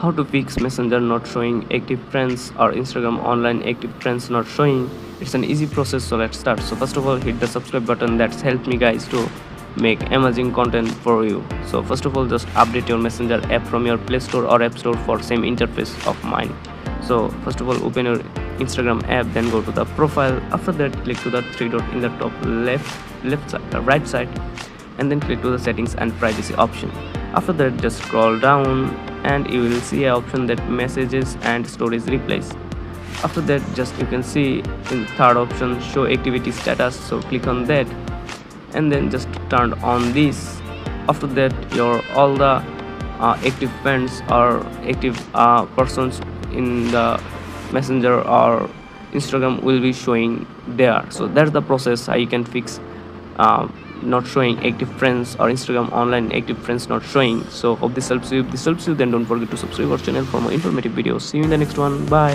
How to fix Messenger not showing active friends or Instagram online active friends not showing. It's an easy process, so let's start. So first of all, hit the subscribe button. That's helped me guys to make amazing content for you. So first of all, just update your Messenger app from your Play Store or App Store for same interface of mine. So first of all, open your Instagram app, then go to the profile. After that, click to the three dot in the top left side, right side, and then click to the settings and privacy option. After that, just scroll down and you will see an option that messages and storage replace. After that, just you can see in third option show activity status, so click on that and then just turn on this. After that, your all the active friends or active persons in the Messenger or Instagram will be showing there. So that's the process how you can fix uh, not showing active friends or Instagram online active friends not showing. So hope this helps you. If this helps you, then don't forget to subscribe our channel for more informative videos. See you in the next one. Bye.